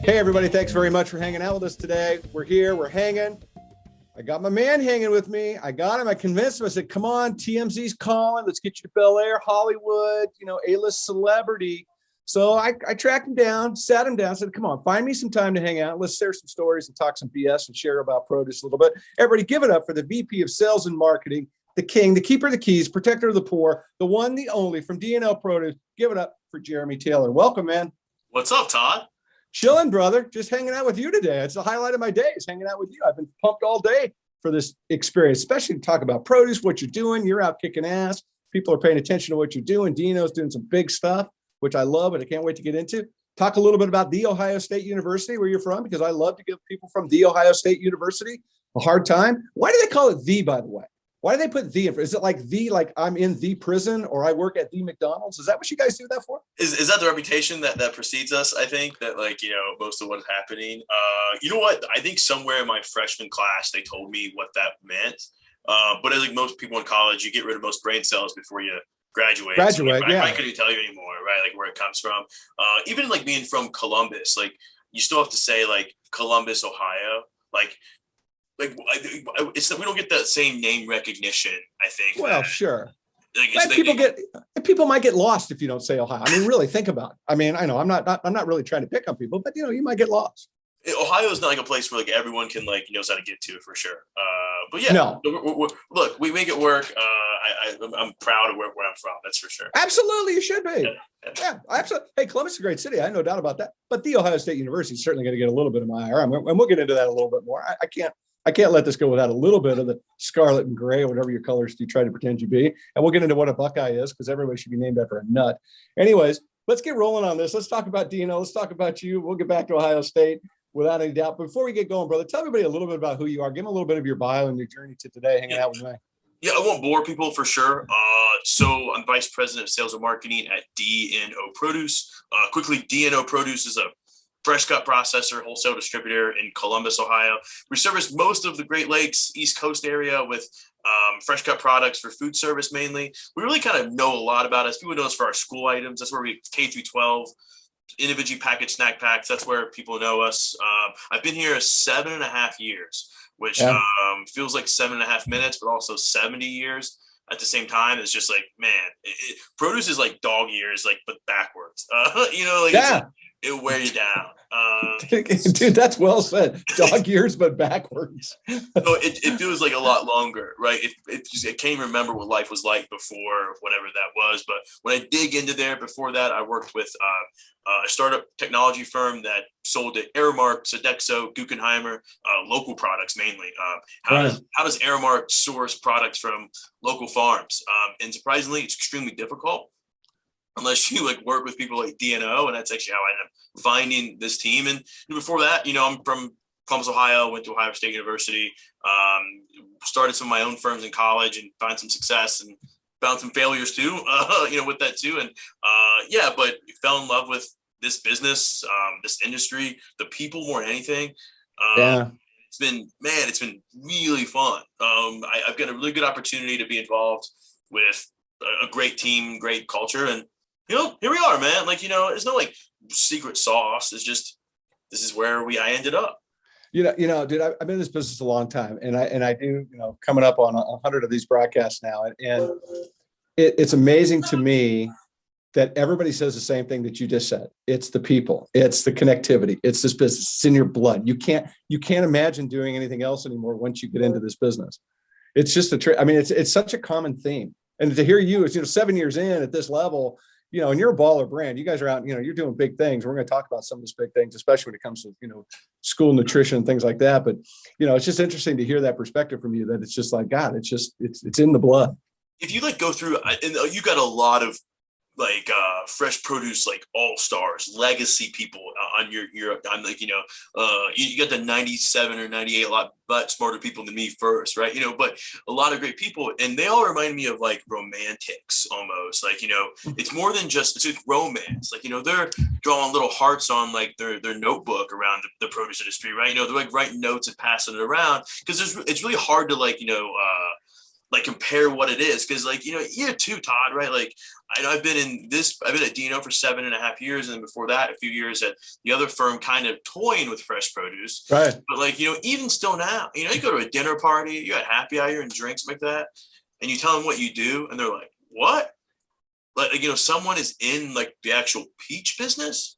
Hey, everybody. Thanks very much for hanging out with us today. We're here. We're hanging. I got my man hanging with me. I got him. I convinced him. I said, come on, TMZ's calling. Let's get you to Bel Air, Hollywood, A-list celebrity. So I tracked him down, sat him down, said, come on, find me some time to hang out. Let's share some stories and talk some BS and share about produce a little bit. Everybody give it up for the VP of Sales and Marketing, the king, the keeper of the keys, protector of the poor, the one, the only from DNO Produce. Give it up for Jeremy Taylor. Welcome, man. What's up, Todd? Chilling, brother. Just hanging out with you today. It's the highlight of my day is hanging out with you. I've been pumped all day for this experience, especially to talk about produce, what you're doing. You're out kicking ass. People are paying attention to what you're doing. DNO's doing some big stuff, which I love, and I can't wait to get into. Talk a little bit about The Ohio State University, where you're from, because I love to give people from The Ohio State University a hard time. Why do they call it the, by the way? Why do they put the? Is it like I'm in the prison or I work at the McDonald's? Is that what you guys do that for? Is that the reputation that precedes us? I think that most of what's happening. You know what? I think somewhere in my freshman class they told me what that meant. But as like most people in college, you get rid of most brain cells before you graduate. I couldn't tell you anymore, right? Like where it comes from. Even like being from Columbus, like you still have to say like Columbus, Ohio, it's that we don't get that same name recognition. I think. Well, sure. People might get lost if you don't say Ohio. I mean, really think about it. I mean, I know I'm not really trying to pick on people, but you might get lost. Ohio is not like a place where like everyone can knows how to get to for sure. But yeah, no. Look, we make it work. I'm proud of where I'm from. That's for sure. Absolutely, you should be. Yeah, absolutely. Hey, Columbus is a great city. I have no doubt about that. But The Ohio State University is certainly going to get a little bit of my IR, and we'll get into that a little bit more. I can't let this go without a little bit of the scarlet and gray or whatever your colors you try to pretend you be. And we'll get into what a Buckeye is because everybody should be named after a nut. Anyways, let's get rolling on this. Let's talk about DNO. Let's talk about you. We'll get back to Ohio State without any doubt. But before we get going, brother, tell everybody a little bit about who you are. Give them a little bit of your bio and your journey to today hanging out with me. Yeah, I won't bore people for sure. So I'm Vice President of Sales and Marketing at DNO Produce. Quickly, DNO Produce is a fresh cut processor, wholesale distributor in Columbus, Ohio. We service most of the Great Lakes, East Coast area with fresh cut products for food service mainly. We really kind of know a lot about us. People know us for our school items. That's where we K through 12, individually packaged snack packs. That's where people know us. I've been here 7.5 years, which feels like 7.5 minutes, but also 70 years at the same time. It's just like, man, produce is like dog years, like, but backwards. It'll wear you down. Dude, that's well said. Dog years, but backwards. So it feels like a lot longer, right? I can't even remember what life was like before whatever that was. But when I dig into there, before that, I worked with a startup technology firm that sold to Aramark, Sodexo, Guggenheimer, local products mainly. How does Aramark source products from local farms? And surprisingly, it's extremely difficult. Unless you work with people like DNO, and that's actually how I ended up finding this team. And before that, I'm from Columbus, Ohio, went to Ohio State University, started some of my own firms in college and found some success and found some failures too, with that too. And but fell in love with this business, this industry, the people more than anything. It's been really fun. I've got a really good opportunity to be involved with a great team, great culture, and here we are, man. There's no secret sauce. It's just this is where I ended up. Dude, I've been in this business a long time, and I do coming up on 100 of these broadcasts now, and it's amazing to me that everybody says the same thing that you just said. It's the people, it's the connectivity, it's this business. It's in your blood. You can't imagine doing anything else anymore once you get into this business. It's just it's such a common theme, and to hear you is 7 years in at this level. And you're a baller brand. You guys are out, you're doing big things. We're going to talk about some of those big things, especially when it comes to, school nutrition and things like that. But, it's just interesting to hear that perspective from you that it's just like, God, it's in the blood. If you go through, and you got a lot of fresh produce, all-stars, legacy people on your I'm you got the 97 or 98, a lot but smarter people than me first, right? But a lot of great people, and they all remind me of romantics almost. It's more than just it's romance. They're drawing little hearts on their notebook around the produce industry, right? They're writing notes and passing it around because it's really hard to like compare what it is. Cause like, you too, Todd, right? Like I know I've been at DNO for 7.5 years. And then before that, a few years at the other firm kind of toying with fresh produce. Right. But like, even still now, you go to a dinner party, you had happy hour and drinks like that. And you tell them what you do. And they're like, what? Like, someone is in like the actual peach business.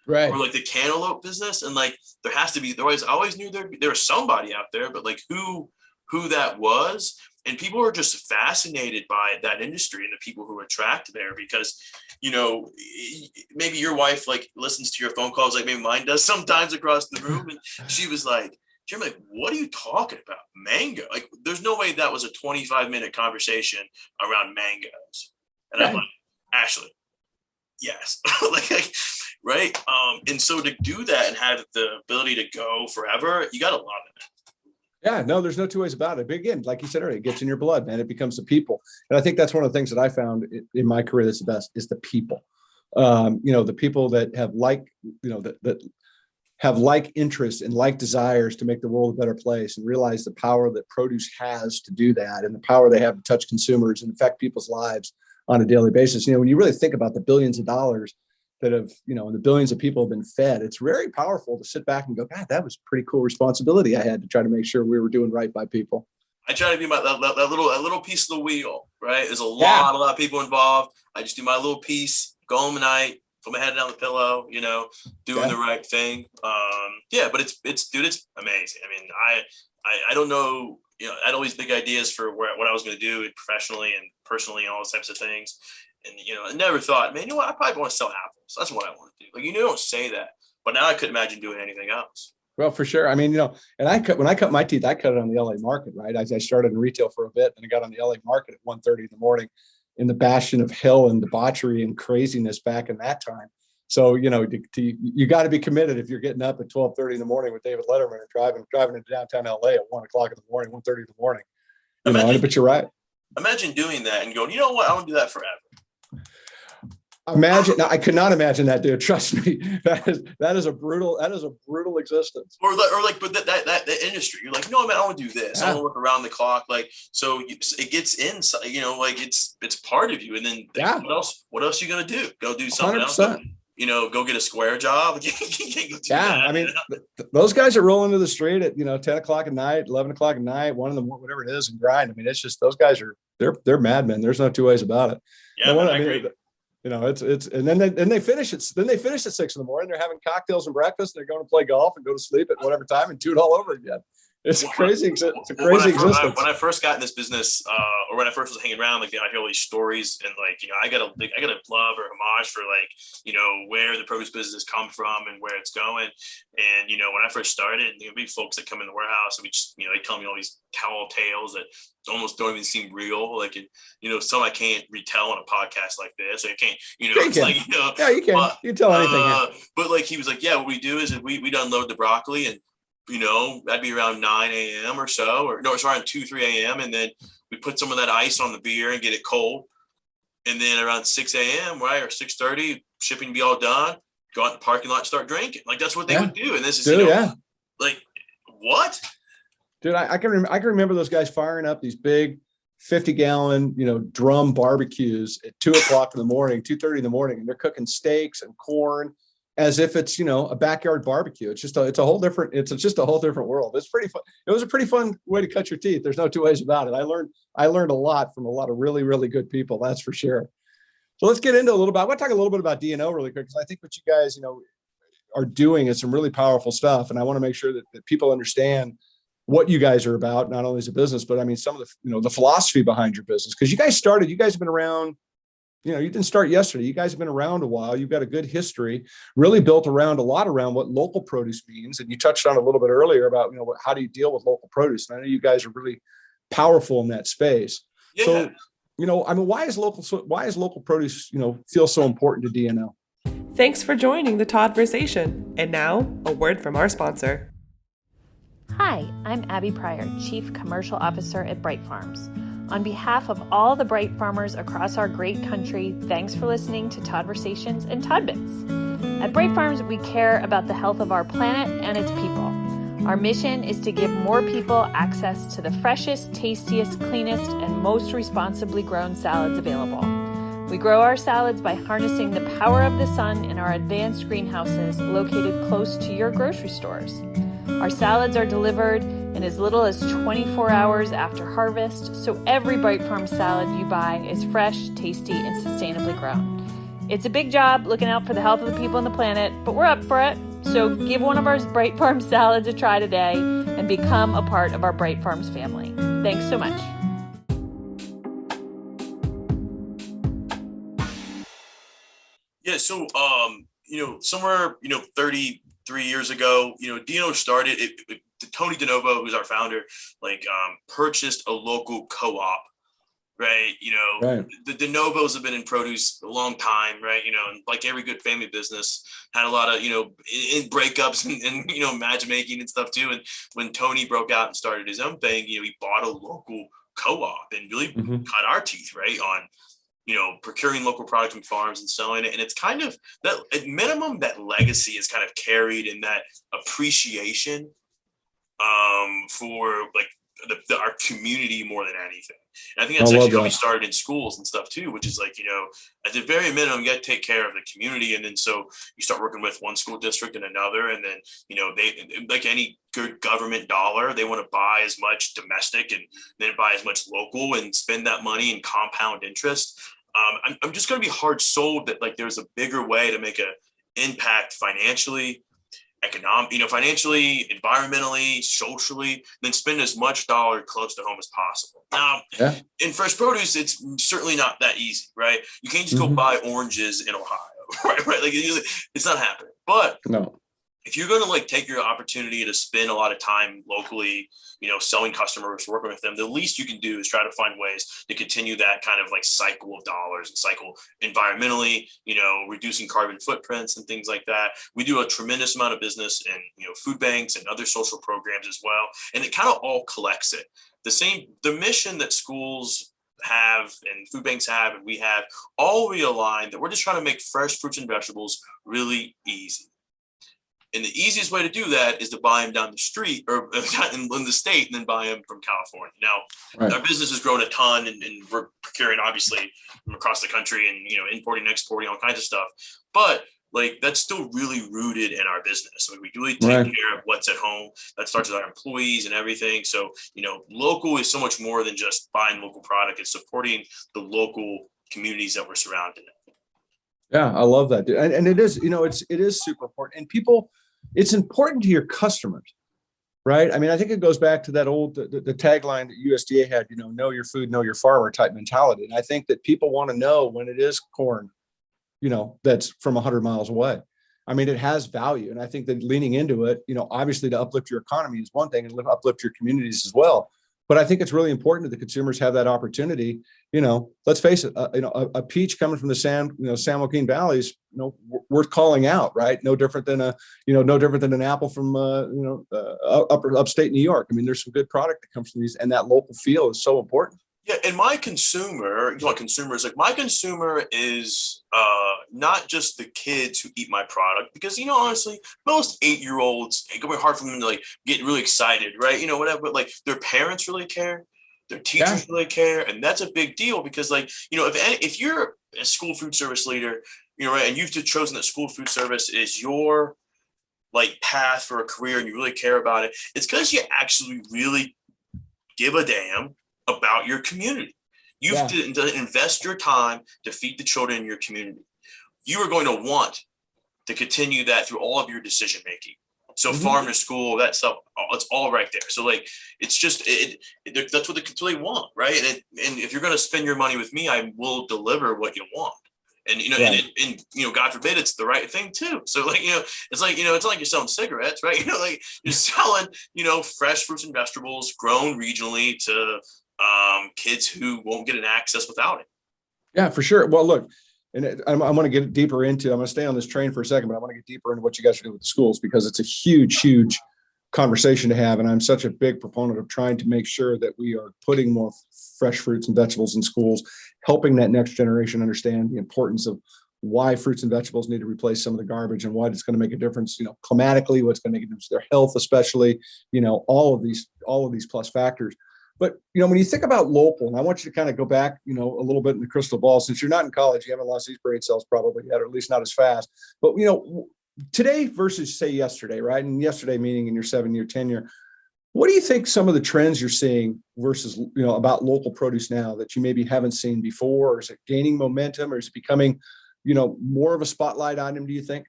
Right. Or like the cantaloupe business. And like, there has to be, I always knew there was somebody out there, but like who that was. And people are just fascinated by that industry and the people who are attracted there because, maybe your wife like listens to your phone calls like maybe mine does sometimes across the room. And she was like, Jim, like, what are you talking about? Mango? Like, there's no way that was a 25-minute conversation around mangoes. And Right. I'm like, Ashley, yes. like, right. And so to do that and have the ability to go forever, you got to love it. Yeah, no, there's no two ways about it. But again, like you said earlier, it gets in your blood, man. It becomes the people. And I think that's one of the things that I found in my career that's the best is the people. The people that have that have like interests and like desires to make the world a better place and realize the power that produce has to do that and the power they have to touch consumers and affect people's lives on a daily basis. When you really think about the billions of dollars that have, and the billions of people have been fed, it's very powerful to sit back and go, God, that was a pretty cool responsibility I had to try to make sure we were doing right by people. I try to be that little piece of the wheel, right? There's a lot of people involved. I just do my little piece, go home at night, put my head down the pillow, doing the right thing. But it's amazing. I mean, I don't know, I had all these big ideas for what I was going to do professionally and personally and all those types of things. And, I never thought, man, I probably want to sell apples. That's what I want to do. Like, don't say that. But now I couldn't imagine doing anything else. Well, for sure. I mean, and when I cut my teeth, I cut it on the LA market, right? I started in retail for a bit and I got on the LA market at 1:30 in the morning in the bastion of hell and debauchery and craziness back in that time. So, you got to be committed if you're getting up at 12:30 in the morning with David Letterman and driving into downtown LA at 1:00 in the morning, 1:30 in the morning. But you're right. Imagine doing that and going, you know what? I want to do that forever. Imagine. Now, I could not imagine that, dude. Trust me. That is a brutal existence. But that industry, you're like, no, man, I want to do this. Yeah. I want to work around the clock. Like, so it gets inside, like it's part of you. And then what else are you going to do? Go do something 100%. Else? Go get a square job. I mean, those guys that roll into the street at, 10 o'clock at night, 11 o'clock at night, 1 in the morning, whatever it is, and grind. I mean, it's just, those guys they're madmen. There's no two ways about it. Yeah, I agree. It's and then they finish it. Then they finish at 6 in the morning. They're having cocktails and breakfast. And they're going to play golf and go to sleep at whatever time and do it all over again. It's crazy. It's a crazy existence. When I first got in this business, or when I first was hanging around, like, I hear all these stories, and like, I got a love or homage for like, where the produce business come from and where it's going. And when I first started, there'd be folks that come in the warehouse and we just, they tell me all these tall tales that almost don't even seem real. Like, some I can't retell on a podcast like this. I can't, it's can. like, yeah, you can. You can tell anything. But like, he was like, yeah, what we do is we'd unload the broccoli and, that'd be around 9 a.m. or so, or no, it's around 3 a.m. And then we put some of that ice on the beer and get it cold. And then around 6 a.m., right, or 6:30, shipping be all done, go out in the parking lot and start drinking. Like, that's what they would do. And this is, like, what? Dude, I can remember those guys firing up these big 50-gallon, drum barbecues at 2 o'clock in the morning, 2:30 in the morning, and they're cooking steaks and corn as if it's, a backyard barbecue. It's just a whole different world. It's pretty fun. It was a pretty fun way to cut your teeth. There's no two ways about it. I learned a lot from a lot of really, really good people. That's for sure. So let's get into I want to talk a little bit about DNO really quick, because I think what you guys, are doing is some really powerful stuff. And I want to make sure that people understand what you guys are about, not only as a business, but I mean, some of the, the philosophy behind your business. Because you guys have been around, you didn't start yesterday. You guys have been around a while. You've got a good history, really built around what local produce means. And you touched on a little bit earlier about, how do you deal with local produce? And I know you guys are really powerful in that space. Yeah. So, why is local produce, feel so important to DNO? Thanks for joining the Todd-Versation. And now a word from our sponsor. Hi, I'm Abby Pryor, Chief Commercial Officer at Bright Farms. On behalf of all the Bright farmers across our great country, thanks for listening to Todd-Versations and Todd-Bits. At Bright Farms, we care about the health of our planet and its people. Our mission is to give more people access to the freshest, tastiest, cleanest, and most responsibly grown salads available. We grow our salads by harnessing the power of the sun in our advanced greenhouses located close to your grocery stores. Our salads are delivered in as little as 24 hours after harvest, so every Bright Farm salad you buy is fresh, tasty, and sustainably grown. It's a big job looking out for the health of the people on the planet, but we're up for it. So give one of our Bright Farm salads a try today and become a part of our Bright Farms family. Thanks so much. Yeah, so somewhere 33 years ago, DNO started it. Tony DeNovo, who's our founder, purchased a local co-op, right? Right. The DeNovos have been in produce a long time, right? And like every good family business, had a lot of in breakups and matchmaking and stuff too. And when Tony broke out and started his own thing, he bought a local co-op and really cut our teeth, right, on procuring local products from farms and selling it. And it's kind of that, at minimum, that legacy is kind of carried in that appreciation for our community more than anything. And I think that's actually how we started in schools and stuff too, which is at the very minimum, you got to take care of the community. And then so you start working with one school district and another. And then, they, like any good government dollar, they want to buy as much domestic and then buy as much local and spend that money in compound interest. I'm just going to be hard sold that there's a bigger way to make an impact financially, financially, environmentally, socially, then spend as much dollar close to home as possible. Now, in fresh produce, it's certainly not that easy, right? You can't just go buy oranges in Ohio, right? It's not happening. But no, if you're going to take your opportunity to spend a lot of time locally, selling customers, working with them, the least you can do is try to find ways to continue that kind of cycle of dollars and cycle environmentally, reducing carbon footprints and things like that. We do a tremendous amount of business in, food banks and other social programs as well. And it kind of all collects it. The mission that schools have and food banks have and we have all realign that we're just trying to make fresh fruits and vegetables really easy. And the easiest way to do that is to buy them down the street or in the state and then buy them from California. Now, our business has grown a ton and we're procuring obviously from across the country and, importing, exporting, all kinds of stuff. But that's still really rooted in our business. We really take care of what's at home. That starts with our employees and everything. So, local is so much more than just buying local product. It's supporting the local communities that we're surrounded in. Yeah, I love that. And it is, it is super important. And it's important to your customers, right? I mean, I think it goes back to that old, the tagline that USDA had, know your food, know your farmer type mentality. And I think that people want to know when it is corn, that's from 100 miles away. I mean, it has value. And I think that leaning into it, obviously to uplift your economy is one thing and uplift your communities as well. But I think it's really important that the consumers have that opportunity. Let's face it, a peach coming from the San Joaquin Valleys, worth calling out, right? No different than an apple from upstate New York. I mean, there's some good product that comes from these, and that local feel is so important. Yeah, and my consumer is not just the kids who eat my product, because honestly, most 8-year-olds, it can be hard for them to get really excited, right? Whatever, but their parents really care, their teachers really care, and that's a big deal because if you're a school food service leader, right, and you've chosen that school food service is your path for a career and you really care about it, it's because you actually really give a damn about your community. You have to invest your time to feed the children in your community. You are going to want to continue that through all of your decision making. So farm to school, that stuff, it's all right there. So it's just that's what they want, right? And if you're going to spend your money with me, I will deliver what you want. And and God forbid it's the right thing too. So it's not like you're selling cigarettes, right? You're selling fresh fruits and vegetables grown regionally to kids who won't get an access without it. Yeah, for sure. Well, look, and I want to get deeper into, I'm going to stay on this train for a second, but I want to get deeper into what you guys are doing with the schools, because it's a huge conversation to have. And I'm such a big proponent of trying to make sure that we are putting more fresh fruits and vegetables in schools, helping that next generation understand the importance of why fruits and vegetables need to replace some of the garbage and what it's going to make a difference, climatically, what's going to make a difference to their health, especially, all of these plus factors. But, when you think about local, and I want you to kind of go back, a little bit in the crystal ball, since you're not in college, you haven't lost these brain cells probably yet, or at least not as fast. But, today versus say yesterday, right? And yesterday meaning in your 7-year tenure, what do you think some of the trends you're seeing versus, about local produce now that you maybe haven't seen before? Or is it gaining momentum, or is it becoming, more of a spotlight item, do you think?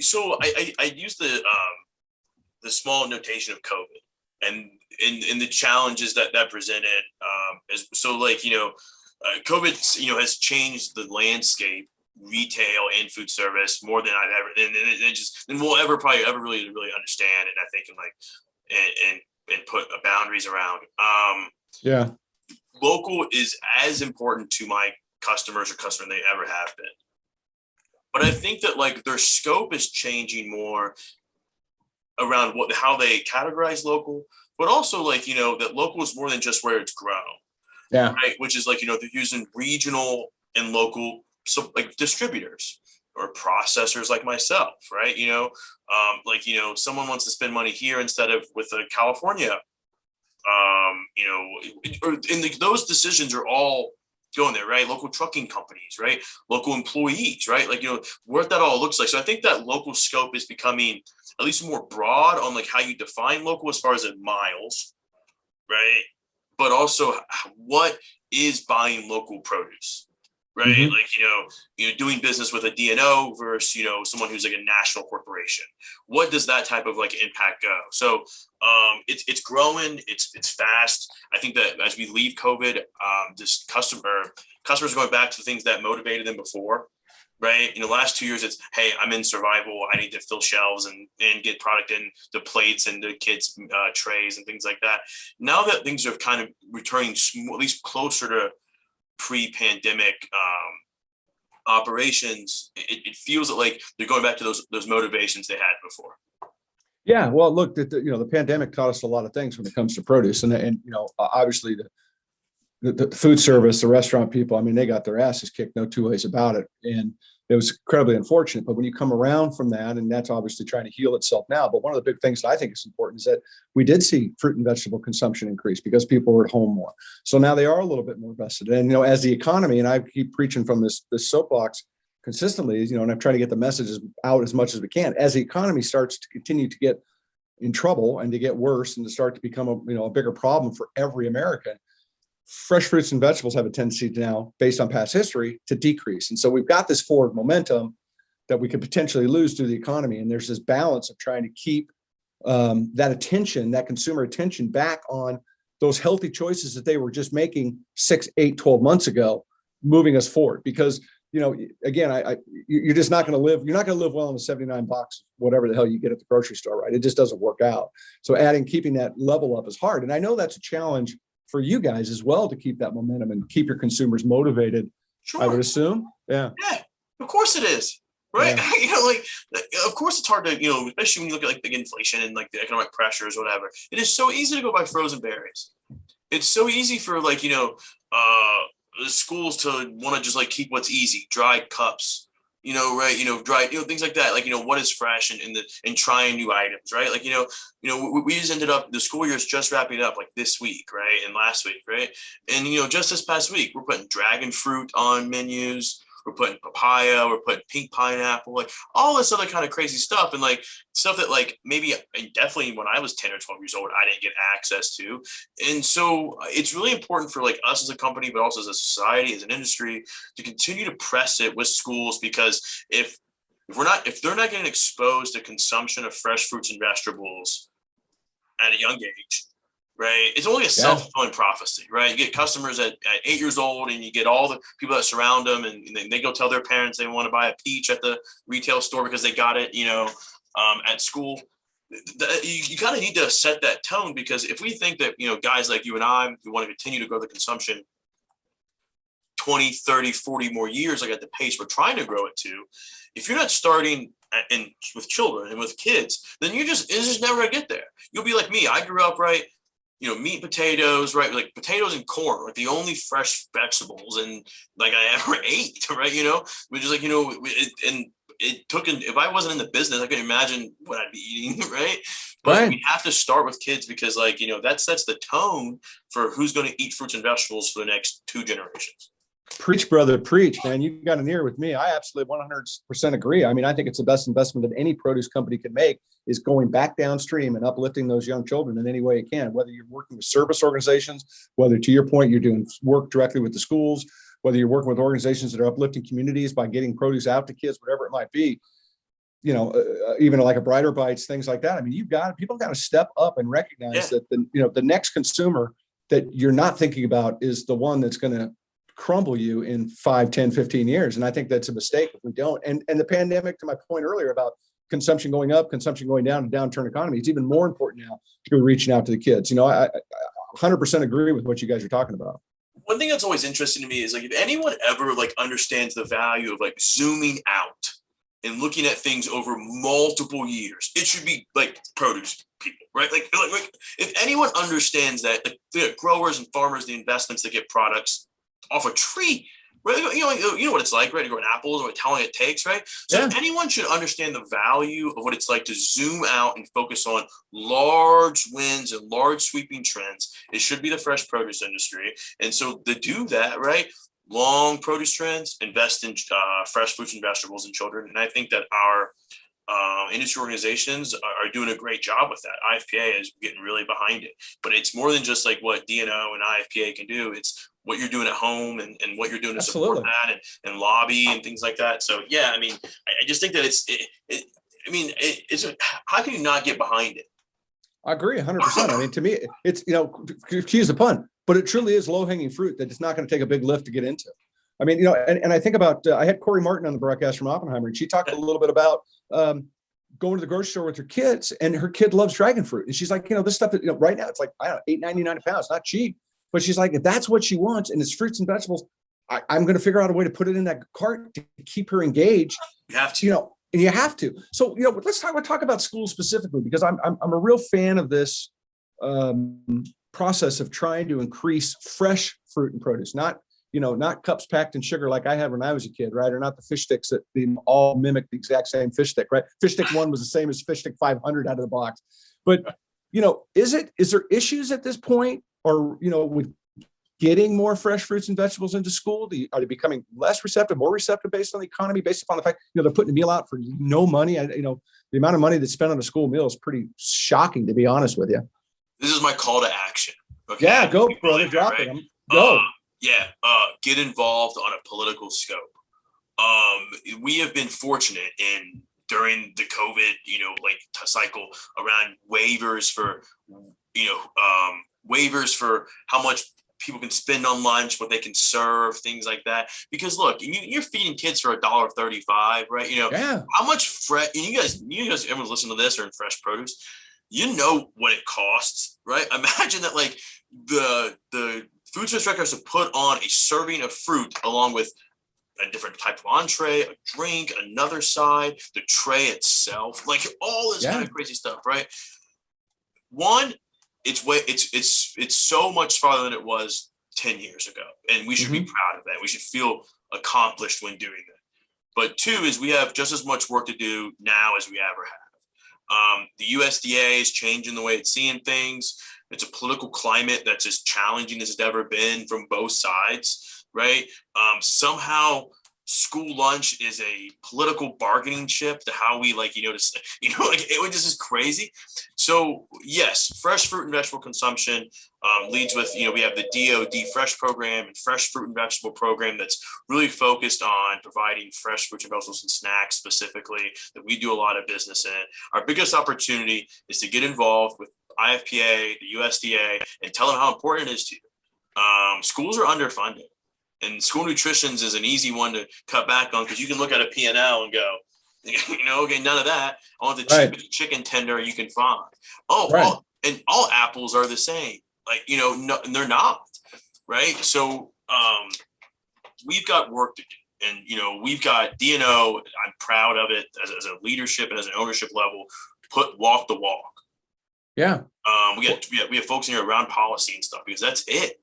So I use the small notation of COVID and in the challenges that presented. COVID, has changed the landscape, retail and food service, more than I've ever, and we'll probably ever really understand. And I think, and put boundaries around. Yeah. Local is as important to my customers than they ever have been. But I think that their scope is changing more around how they categorize local, but also that local is more than just where it's grown. Yeah. Right. Which is they're using regional and local, so distributors or processors like myself. Right. Someone wants to spend money here instead of with a California. Those decisions are all going there, right? Local trucking companies, right? Local employees, right? What that all looks like. So I think that local scope is becoming at least more broad on how you define local as far as in miles, right? But also what is buying local produce, right? Mm-hmm. Doing business with a DNO versus, someone who's a national corporation. What does that type of impact go? So it's growing, it's fast. I think that as we leave COVID, this customers are going back to things that motivated them before, right? In the last 2 years, it's, hey, I'm in survival. I need to fill shelves and get product in the plates and the kids' trays and things like that. Now that things are kind of returning at least closer to pre-pandemic operations, it feels like they're going back to those motivations they had before. Yeah, well, look, the pandemic taught us a lot of things when it comes to produce, and obviously the food service, the restaurant people, I mean, they got their asses kicked, no two ways about it, and it was incredibly unfortunate. But when you come around from that, and that's obviously trying to heal itself now, but one of the big things that I think is important is that we did see fruit and vegetable consumption increase because people were at home more. So now they are a little bit more vested, and as the economy, and I keep preaching from this soapbox consistently, and I'm trying to get the messages out as much as we can. As the economy starts to continue to get in trouble and to get worse and to start to become a bigger problem for every American, fresh fruits and vegetables have a tendency to now, based on past history, to decrease. And so we've got this forward momentum that we could potentially lose through the economy. And there's this balance of trying to keep that attention, that consumer attention, back on those healthy choices that they were just making 6, 8, 12 months ago, moving us forward. Because again, you're just not going to live. You're not going to live well in a 79 box, whatever the hell you get at the grocery store, right? It just doesn't work out. So keeping that level up is hard. And I know that's a challenge for you guys as well, to keep that momentum and keep your consumers motivated. Sure. I would assume. Yeah. Yeah, of course it is. Right. Yeah. Of course it's hard to, especially when you look at the inflation and the economic pressures, whatever. It is so easy to go buy frozen berries. It's so easy for the schools to want to just keep what's easy, dried cups, dried, things like that. What is fresh and trying new items, right? We just ended up, the school year is just wrapping up this week, right? And last week, right? And, just this past week, we're putting dragon fruit on menus. We're putting papaya, we're putting pink pineapple, all this other kind of crazy stuff. And stuff that maybe definitely when I was 10 or 12 years old, I didn't get access to. And so it's really important for us as a company, but also as a society, as an industry, to continue to press it with schools, because if they're not getting exposed to consumption of fresh fruits and vegetables at a young age, right? It's only a self-fulfilling prophecy, right? You get customers at 8 years old, and you get all the people that surround them, and they go tell their parents they want to buy a peach at the retail store because they got it, at school. You kind of need to set that tone, because if we think that, guys like you and I, who want to continue to grow the consumption 20, 30, 40 more years, at the pace we're trying to grow it to, if you're not starting with children and with kids, then it's just never going to get there. You'll be like me. I grew up, right? meat, potatoes, right? Like potatoes and corn, like the only fresh vegetables and like I ever ate, right? Which is like, it took, if I wasn't in the business, I couldn't imagine what I'd be eating, right? But Right. we have to start with kids because like, that sets the tone for who's going to eat fruits and vegetables for the next 2 generations. Preach, brother, preach, man. You got an ear with me. I absolutely 100% agree. I mean, I think it's the best investment that any produce company can make is going back downstream and uplifting those young children in any way it can, whether you're working with service organizations, whether to your point, you're doing work directly with the schools, whether you're working with organizations that are uplifting communities by getting produce out to kids, whatever it might be, even like a Brighter Bites, things like that. I mean, people got to step up and recognize that the next consumer that you're not thinking about is the one that's going to crumble you in 5, 10, 15 years. And I think that's a mistake if we don't. And the pandemic, to my point earlier about consumption going up, consumption going down, a downturn economy, it's even more important now to be reaching out to the kids. I 100% agree with what you guys are talking about. One thing that's always interesting to me is like, if anyone ever like understands the value of like zooming out and looking at things over multiple years, it should be like produce people, right? Like if anyone understands that, like the growers and farmers, the investments that get products off a tree, right? You know what it's like, right? To grow apples, or how long it takes, right? So if anyone should understand the value of what it's like to zoom out and focus on large wins and large sweeping trends, it should be the fresh produce industry. And so to do that, right? Long produce trends, invest in fresh fruits and vegetables and children. And I think that our industry organizations are doing a great job with that. IFPA is getting really behind it, but it's more than just like what DNO and IFPA can do. It's what you're doing at home and what you're doing to support that and lobby and things like that. So yeah, I mean, I just think that it's how can you not get behind it? I agree 100%. I mean, to me, it's, excuse the pun, but it truly is low hanging fruit that it's not going to take a big lift to get into. I mean, and I think about, I had Corey Martin on the broadcast from Oppenheimer, and she talked a little bit about going to the grocery store with her kids, and her kid loves dragon fruit. And she's like, this stuff that, right now it's like, I don't know, $8.99 a pound. It's not cheap. But she's like, if that's what she wants and it's fruits and vegetables, I'm going to figure out a way to put it in that cart to keep her engaged. You have to, and you have to. So, let's talk about schools specifically, because I'm a real fan of this process of trying to increase fresh fruit and produce, not cups packed in sugar like I had when I was a kid, right? Or not the fish sticks that all mimic the exact same fish stick, right? Fish stick 1 was the same as fish stick 500 out of the box. But, is there issues at this point? Or, with getting more fresh fruits and vegetables into school? Are they becoming less receptive, more receptive based on the economy, based upon the fact, they're putting a meal out for no money? The amount of money that's spent on a school meal is pretty shocking, to be honest with you. This is my call to action. Okay? Yeah, go, brother, drop it. Go. Get involved on a political scope. We have been fortunate during the COVID, cycle around waivers for how much people can spend on lunch, what they can serve, things like that. Because look, you're feeding kids for $1.35, right? How much fresh? You guys, everyone listen to this or in fresh produce, what it costs, right? Imagine that, like the food service director has to put on a serving of fruit along with a different type of entree, a drink, another side, the tray itself, like all this kind of crazy stuff, right? One, it's so much farther than it was 10 years ago. And we should be proud of that. We should feel accomplished when doing that. But 2 is we have just as much work to do now as we ever have. The USDA is changing the way it's seeing things. It's a political climate that's as challenging as it's ever been from both sides, right? Somehow school lunch is a political bargaining chip to how we it just is crazy. So yes, fresh fruit and vegetable consumption leads with, we have the DOD fresh program and fresh fruit and vegetable program that's really focused on providing fresh fruits and vegetables and snacks specifically that we do a lot of business in. Our biggest opportunity is to get involved with IFPA, the USDA, and tell them how important it is to you. Schools are underfunded. And school nutrition is an easy one to cut back on because you can look at a P&L and go, okay, none of that. I want the cheapest chicken tender you can find. All apples are the same. No, they're not, right? So we've got work to do. And, we've got DNO. I'm proud of it as a leadership and as an ownership level, walk the walk. Yeah. We have folks in here around policy and stuff because that's it.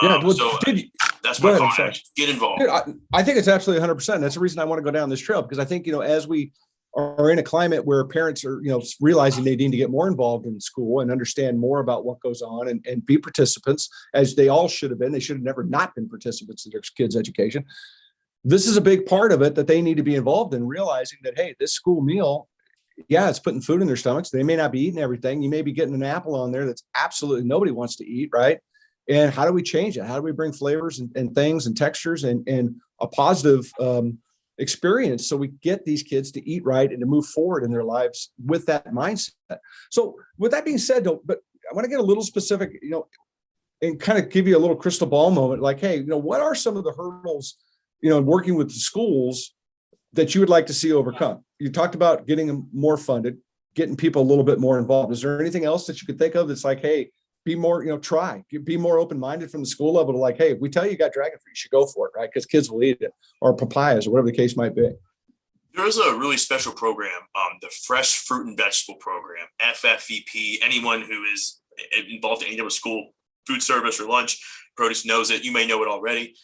Well, So dude, that's go my ahead, I'm call. sorry. Get involved. Dude, I think it's absolutely 100%. That's the reason I want to go down this trail, because I think, as we are in a climate where parents are, realizing they need to get more involved in school and understand more about what goes on, and be participants, as they all should have been. They should have never not been participants in their kids' education. This is a big part of it that they need to be involved in, realizing that, hey, this school meal, it's putting food in their stomachs. They may not be eating everything. You may be getting an apple on there that's absolutely nobody wants to eat, right? And how do we change it? How do we bring flavors and things and textures and a positive experience, so we get these kids to eat right and to move forward in their lives with that mindset? So with that being said, though, but I want to get a little specific, and kind of give you a little crystal ball moment, like, hey, what are some of the hurdles, working with the schools that you would like to see overcome? You talked about getting them more funded, getting people a little bit more involved. Is there anything else that you could think of that's like, hey, be more, be more open-minded from the school level to, like, hey, if we tell you got dragon fruit, you should go for it, right? Because kids will eat it, or papayas, or whatever the case might be. There's a really special program, the Fresh Fruit and Vegetable Program, FFVP. Anyone who is involved in any type of school food service or lunch produce knows it. You may know it already.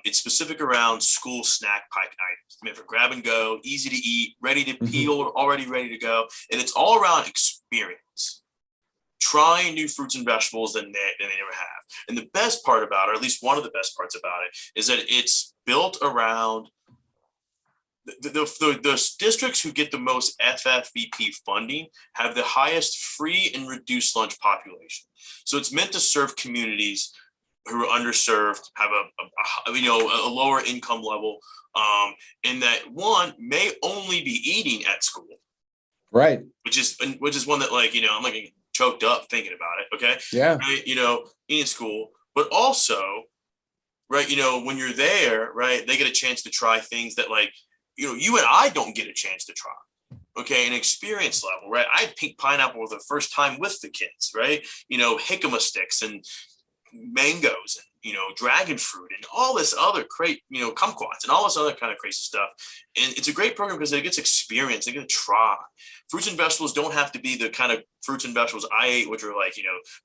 It's specific around school snack pack items, meant for grab and go, easy to eat, ready to peel, already ready to go. And it's all around experience. Trying new fruits and vegetables that they never have. And the best part about it, or at least one of the best parts about it, is that it's built around the districts who get the most FFVP funding have the highest free and reduced lunch population. So it's meant to serve communities who are underserved, have a lower income level, and that one may only be eating at school, right? Which is one that, like, I'm like choked up thinking about it. Okay. Yeah. Right? In school, but also, right, when you're there, right, they get a chance to try things that, like, you and I don't get a chance to try. Okay. An experience level, right? I had pink pineapple for the first time with the kids, right? Jicama sticks and mangoes and, dragon fruit and all this other great, kumquats and all this other kind of crazy stuff. And it's a great program because it gets experience. They get to try. Fruits and vegetables don't have to be the kind of fruits and vegetables I ate, which are like,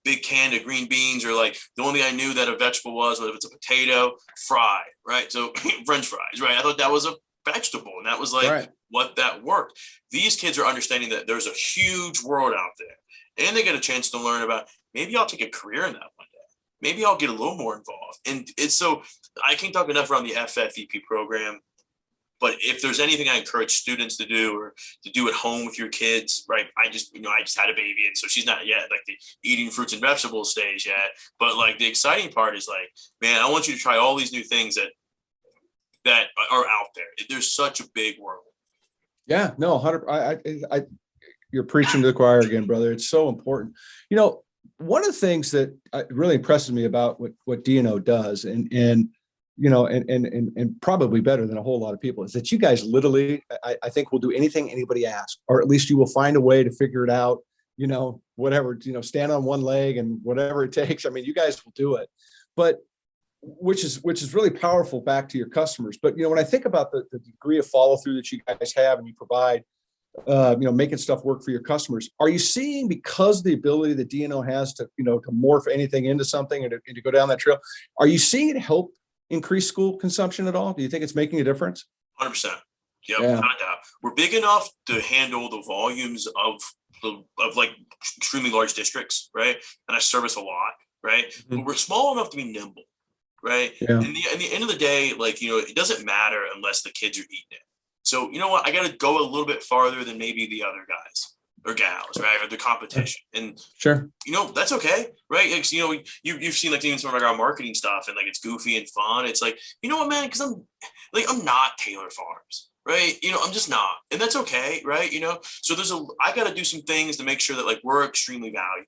big can of green beans, or like the only thing I knew that a vegetable was, whether it's a potato, fried, right? So French fries, right? I thought that was a vegetable, and that was like what that worked. These kids are understanding that there's a huge world out there, and they get a chance to learn about, maybe I'll take a career in that one day. Maybe I'll get a little more involved. And it's so, I can't talk enough around the FFVP program, but if there's anything I encourage students to do, or to do at home with your kids, right? I just had a baby, and so she's not yet like the eating fruits and vegetables stage yet. But like the exciting part is, like, man, I want you to try all these new things that are out there. There's such a big world. Yeah, no, 100. You're preaching to the choir again, brother. It's so important. One of the things that really impresses me about what DNO does, and probably better than a whole lot of people, is that you guys literally, I think, will do anything anybody asks, or at least you will find a way to figure it out, whatever, stand on one leg and whatever it takes. I mean, you guys will do it, but which is really powerful back to your customers. But, when I think about the degree of follow through that you guys have and you provide, making stuff work for your customers, are you seeing, because the ability that DNO has to, to morph anything into something and to go down that trail, are you seeing it help increase school consumption at all? Do you think it's making a difference? 100%. Yep, without a doubt. We're big enough to handle the volumes of like extremely large districts, right? And I service a lot, right? But we're small enough to be nimble, right? Yeah. And at the end of the day, like, it doesn't matter unless the kids are eating it. So you know what? I got to go a little bit farther than maybe the other guys or gals, right? Or the competition. And sure, that's okay, right? Like, you've seen like even some of our marketing stuff, and like it's goofy and fun. It's like, you know what, man? Because I'm not Taylor Farms, right? I'm just not, and that's okay, right? So I got to do some things to make sure that, like, we're extremely valuable.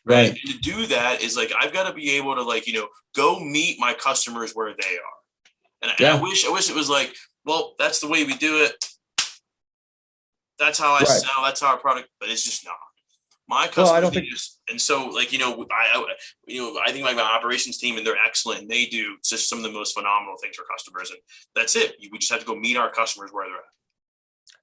Right. And to do that is, like, I've got to be able to, like, go meet my customers where they are. And I wish it was like, well, that's the way we do it. That's how I sell. That's how our product, but it's just not. My customers and so, like, I think like my operations team, and they're excellent, and they do just some of the most phenomenal things for customers, and that's it. We just have to go meet our customers where they're at.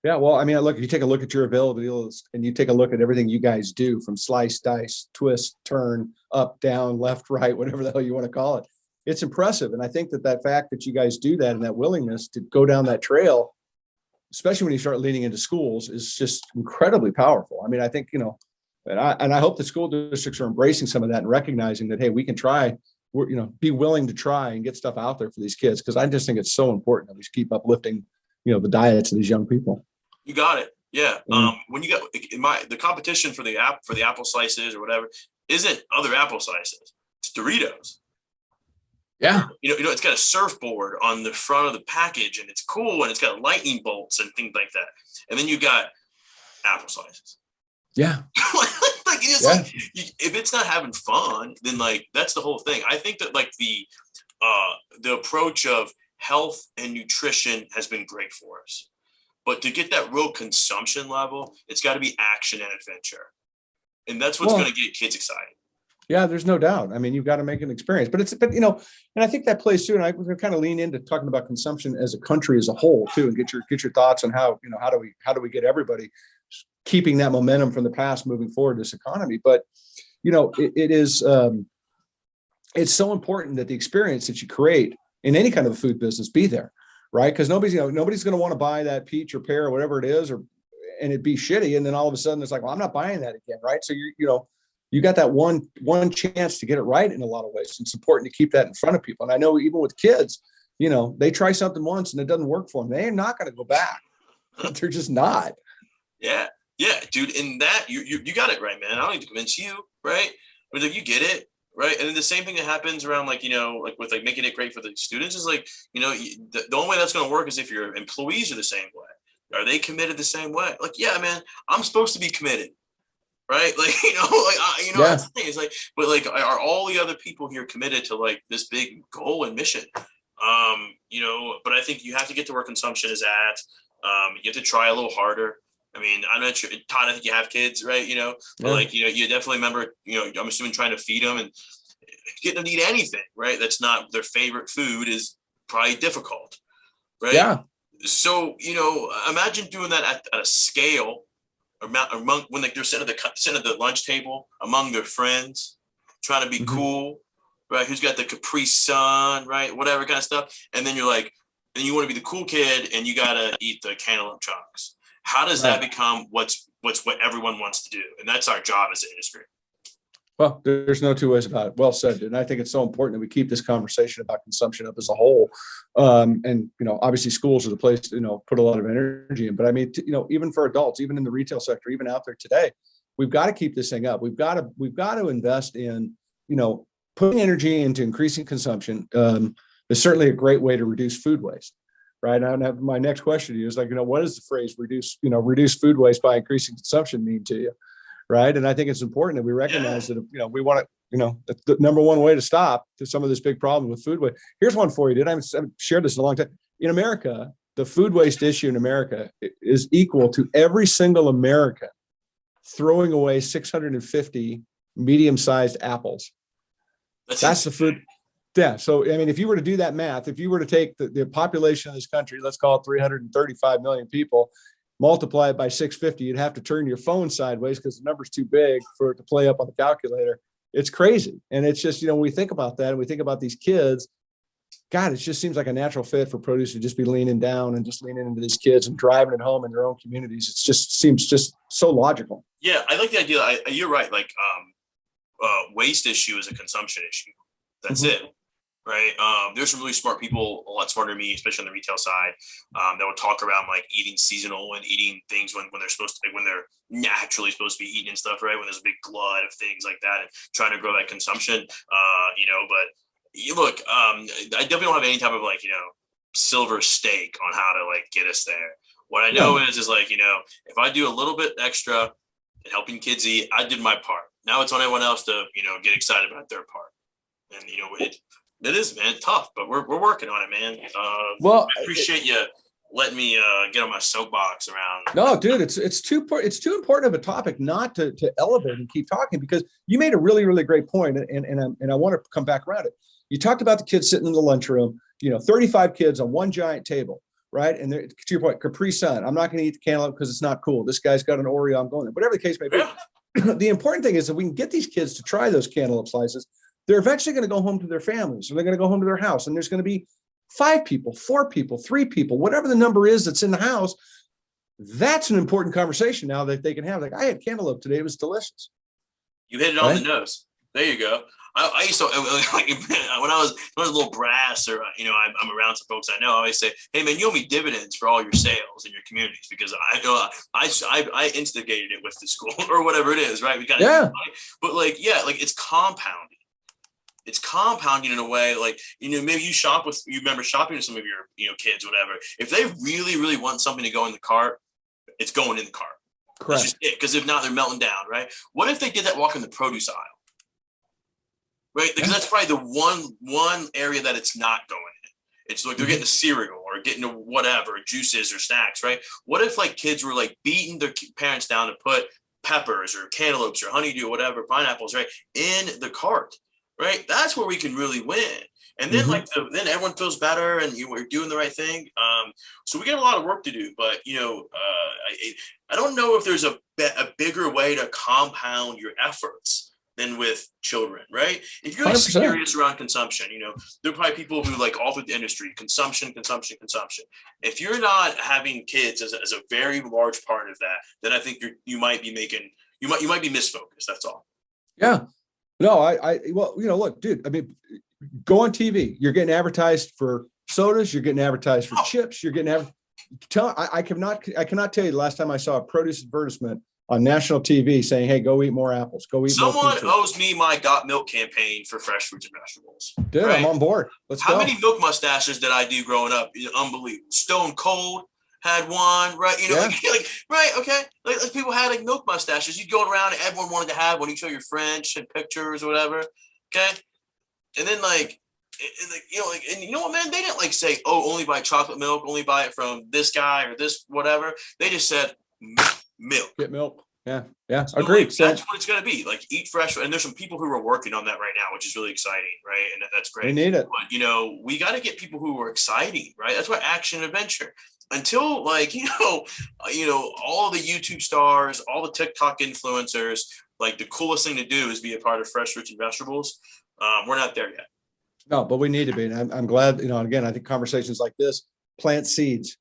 Yeah, well, I mean, look, if you take a look at your availability list and you take a look at everything you guys do from slice, dice, twist, turn, up, down, left, right, whatever the hell you want to call it, it's impressive. And I think that fact that you guys do that and that willingness to go down that trail, especially when you start leaning into schools, is just incredibly powerful. I mean, I think, and I hope the school districts are embracing some of that and recognizing that, hey, we can try, be willing to try and get stuff out there for these kids. Cause I just think it's so important that we keep uplifting, the diets of these young people. You got it. Yeah. When you got the competition for the apple slices or whatever isn't other apple slices. It's Doritos. Yeah. It's got a surfboard on the front of the package and it's cool and it's got lightning bolts and things like that. And then you got apple slices. Yeah. If it's not having fun, then like that's the whole thing. I think that like the approach of health and nutrition has been great for us. But to get that real consumption level, it's got to be action and adventure. And that's what's going to get kids excited. Yeah, there's no doubt. I mean, you've got to make an experience, but and I think that plays too. And I was going to kind of lean into talking about consumption as a country as a whole too, and get your thoughts on how do we get everybody keeping that momentum from the past moving forward this economy. But, it's so important that the experience that you create in any kind of a food business be there. Right. Because nobody's going to want to buy that peach or pear or whatever it is, and it'd be shitty. And then all of a sudden it's like, well, I'm not buying that again. Right. So you got that one chance to get it right in a lot of ways. It's important to keep that in front of people. And I know even with kids, they try something once and it doesn't work for them. They're not going to go back. They're just not. Yeah. Yeah, dude. And that you got it right, man. I don't need to convince you. Right. I mean, you get it. Right. And then the same thing that happens around like with like making it great for the students is like, the only way that's going to work is if your employees are the same way. Are they committed the same way? Like, yeah, man, I'm supposed to be committed. Right. Like, that's the thing. It's like, but like, are all the other people here committed to like this big goal and mission? But I think you have to get to where consumption is at. You have to try a little harder. I mean, I'm not sure, Todd, I think you have kids, right? But like, you definitely remember, I'm assuming trying to feed them and getting them to eat anything, right? That's not their favorite food is probably difficult, right? Yeah. So, imagine doing that at a scale among when like they're sitting at the lunch table among their friends, trying to be cool, right? Who's got the Capri Sun, right? Whatever kind of stuff. And then you're like, and you want to be the cool kid and you got to eat the cantaloupe chunks. How does that become what everyone wants to do? And that's our job as an industry. Well, there's no two ways about it. Well said. And I think it's so important that we keep this conversation about consumption up as a whole. And, obviously schools are the place to, put a lot of energy in. But I mean, even for adults, even in the retail sector, even out there today, we've got to keep this thing up. We've got to invest in, putting energy into increasing consumption is certainly a great way to reduce food waste. Right. And my next question to you is like, what does the phrase reduce food waste by increasing consumption mean to you? Right. And I think it's important that we recognize that, we want to, the number one way to stop to some of this big problem with food waste. Here's one for you. I've shared this in a long time. In America, the food waste issue in America is equal to every single American throwing away 650 medium-sized apples. That's the food. Yeah. So, I mean, if you were to do that math, if you were to take the population of this country, let's call it 335 million people, multiply it by 650, you'd have to turn your phone sideways because the number's too big for it to play up on the calculator. It's crazy. And it's just, when we think about that and we think about these kids, God, it just seems like a natural fit for produce to just be leaning down and just leaning into these kids and driving it home in their own communities. It just seems just so logical. Yeah. I like the idea. You're right. Like waste issue is a consumption issue. That's it. Right. There's some really smart people, a lot smarter than me, especially on the retail side, that would talk around like eating seasonal and eating things when they're supposed to, when they're naturally supposed to be eating and stuff, right? When there's a big glut of things like that and trying to grow that consumption, but you look, I definitely don't have any type of like, silver stake on how to like get us there. What I know is like, if I do a little bit extra and helping kids eat, I did my part. Now it's on everyone else to, get excited about their part. And, it is, man, tough, but we're working on it, man. I appreciate you letting me get on my soapbox around. No, dude, it's too important of a topic not to elevate and keep talking, because you made a really, really great point, and I want to come back around it. You talked about the kids sitting in the lunchroom, 35 kids on one giant table, right? And to your point, Capri Sun. I'm not going to eat the cantaloupe because it's not cool. This guy's got an Oreo. I'm going there. Whatever the case may be. Yeah. The important thing is that we can get these kids to try those cantaloupe slices. They're eventually going to go home to their families, or they're going to go home to their house, and there's going to be 5 people, 4 people, 3 people, whatever the number is that's in the house. That's an important conversation now that they can have. Like, I had cantaloupe today. It was delicious. You hit it on the nose. There you go. I used to, like, when I was a little brass, or, you know, I'm around some folks I know, I always say, hey man, you owe me dividends for all your sales in your communities, because I know I instigated it with the school or whatever it is, right? We got Yeah. But like, yeah, like it's compounding. It's compounding in a way, like, you know, maybe you remember shopping with some of your, you know, kids, whatever. If they really, really want something to go in the cart, it's going in the cart. Correct. That's just it. Because if not, they're melting down, right? What if they did that walk in the produce aisle? Right? Because that's probably the one area that it's not going in. It's like they're getting a cereal or getting a whatever, juices or snacks, right? What if like kids were like beating their parents down to put peppers or cantaloupes or honeydew, whatever, pineapples, right, in the cart, right? That's where we can really win. And then then everyone feels better, and we're doing the right thing. So we got a lot of work to do, but you know, I don't know if there's a bigger way to compound your efforts than with children, right? If you're 100%. serious around consumption, you know, there are probably people who like all through the industry, consumption. If you're not having kids as a very large part of that, then I think you might be misfocused. That's all. Yeah. No, well, you know, look, dude, I mean, go on TV. You're getting advertised for sodas. You're getting advertised for chips. You're getting I cannot tell you the last time I saw a produce advertisement on national TV saying, hey, go eat more apples. Go eat Someone more pizza. owes me my Got Milk campaign for fresh fruits and vegetables. Dude, right? I'm on board. Let's How go. many milk mustaches did I do growing up? Unbelievable. Stone Cold had one, right? You know, like right, okay. Like people had like milk mustaches. You'd go around and everyone wanted to have one. You show your friends, and pictures or whatever. Okay. And then like, you know, like, and you know what, man? They didn't like say, oh, only buy chocolate milk, only buy it from this guy or this whatever. They just said milk. Get milk. Yeah. So Agreed. like, that's what it's going to be. Like, eat fresh. And there's some people who are working on that right now, which is really exciting, right? And that's great. We need it. But, you know, we got to get people who are exciting, right? That's why action adventure. Until like, you know, all the YouTube stars, all the TikTok influencers, like the coolest thing to do is be a part of fresh fruits and vegetables. We're not there yet. No, but we need to be. And I'm glad, you know, again, I think conversations like this plant seeds,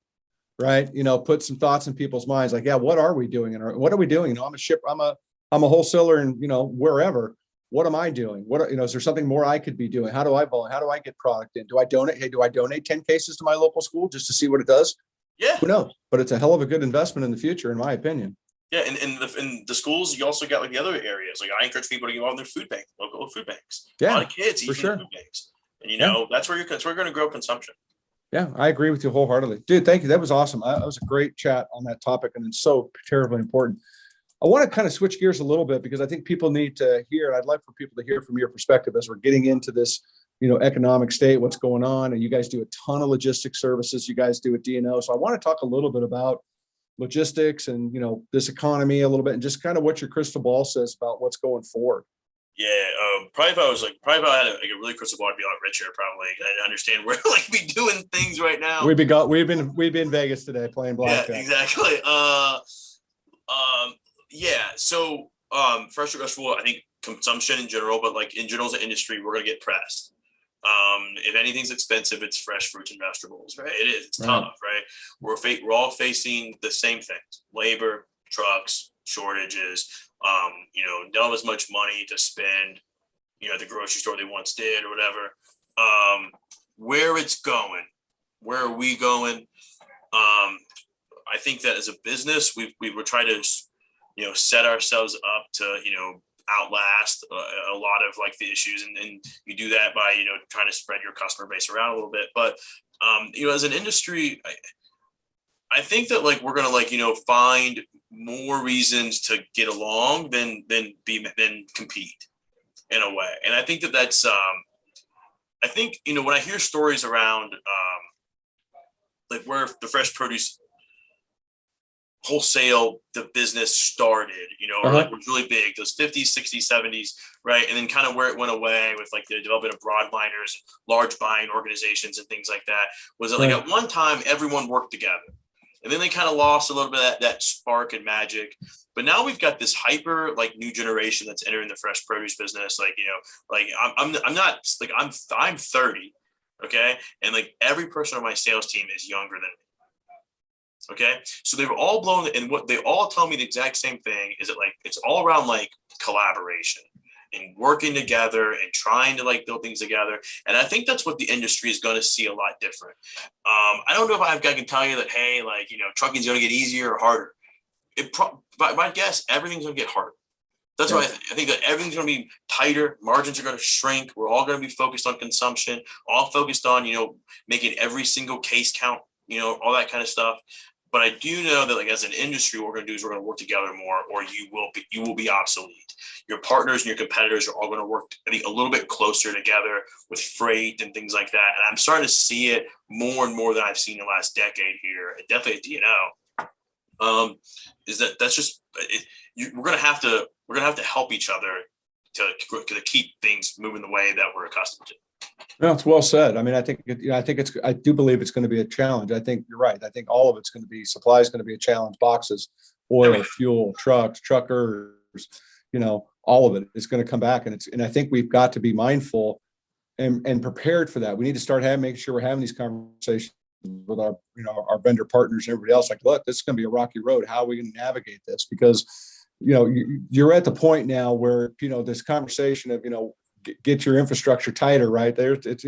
right? You know, put some thoughts in people's minds like, yeah, what are we doing? And what are we doing? You know, I'm a wholesaler and, you know, wherever. What am I doing? You know, is there something more I could be doing? How do I volunteer? How do I get product in? Do I donate? Hey, do I donate 10 cases to my local school just to see what it does? Yeah. Who knows? But it's a hell of a good investment in the future, in my opinion. Yeah, and in the schools, you also got like the other areas. Like I encourage people to get involved in their food bank, local food banks. Yeah, a lot of kids eat sure. food banks, and you know that's where we're going to grow consumption. Yeah, I agree with you wholeheartedly, dude. Thank you. That was awesome. That was a great chat on that topic, and it's so terribly important. I want to kind of switch gears a little bit because I think people need to hear, and I'd like for people to hear from your perspective as we're getting into this, you know, economic state, what's going on. And you guys do a ton of logistics services. You guys do a DNO. So I want to talk a little bit about logistics and, you know, this economy a little bit and just kind of what your crystal ball says about what's going forward. Yeah, probably if I had a really crystal ball, I'd be a lot richer. Probably I understand where like be doing things right now. We've been in Vegas today playing blackjack. Yeah, exactly. Yeah. So fresh vegetable, I think consumption in general, but like in general as an industry, we're gonna get pressed. If anything's expensive, it's fresh fruits and vegetables, right? It is. It's tough, right? We're all facing the same things: labor, trucks, shortages. You know, don't have as much money to spend, you know, at the grocery store they once did or whatever. Where it's going, where are we going? I think that as a business, we would try to, you know, set ourselves up to, you know, outlast a lot of like the issues, and you do that by, you know, trying to spread your customer base around a little bit. But you know, as an industry, I think that like we're gonna like, you know, find more reasons to get along than compete in a way. And I think that's I think, you know, when I hear stories around like where the fresh produce wholesale the business started, or like was really big, those 50s, 60s, 70s, right? And then kind of where it went away with like the development of broadliners, large buying organizations and things like that, was that like at one time everyone worked together. And then they kind of lost a little bit of that spark and magic. But now we've got this hyper like new generation that's entering the fresh produce business. Like, like I'm not like I'm 30. Okay. And like every person on my sales team is younger than me. Okay. So they've all blown it. And what they all tell me the exact same thing is that like, it's all around like collaboration and working together and trying to like build things together. And I think that's what the industry is going to see a lot different. I don't know if I can tell you that, hey, like, trucking is going to get easier or harder. My guess, everything's going to get harder. That's why I think that everything's going to be tighter. Margins are going to shrink. We're all going to be focused on consumption, all focused on, making every single case count, all that kind of stuff. But I do know that like as an industry, what we're going to do is we're going to work together more, or you will be obsolete. Your partners and your competitors are all going to work, I think, a little bit closer together with freight and things like that. And I'm starting to see it more and more than I've seen in the last decade here, and definitely at DNO. That's just we're going to have to help each other to keep things moving the way that we're accustomed to. No, it's well said. I mean, I do believe it's going to be a challenge. I think you're right. I think all of it's going to be, supply is going to be a challenge. Boxes, oil, fuel, trucks, truckers, all of it is going to come back. And I think we've got to be mindful and prepared for that. We need to start making sure we're having these conversations with our vendor partners and everybody else. Like, look, this is going to be a rocky road. How are we going to navigate this? Because, you're at the point now where, this conversation of, get your infrastructure tighter, right there. It's,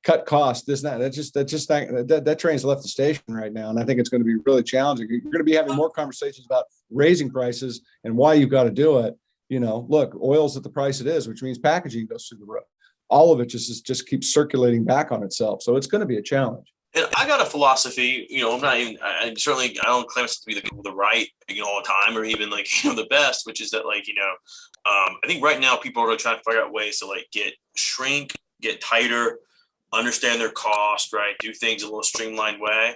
cut costs, this, that train's left the station right now. And I think it's going to be really challenging. You're going to be having more conversations about raising prices and why you've got to do it. Look, oil's at the price it is, which means packaging goes through the roof. All of it just keeps circulating back on itself. So it's going to be a challenge. And I got a philosophy, I don't claim to be the right, all the time, or even like, the best, which is that like, I think right now people are really trying to figure out ways to like get tighter, understand their cost, right? Do things a little streamlined way.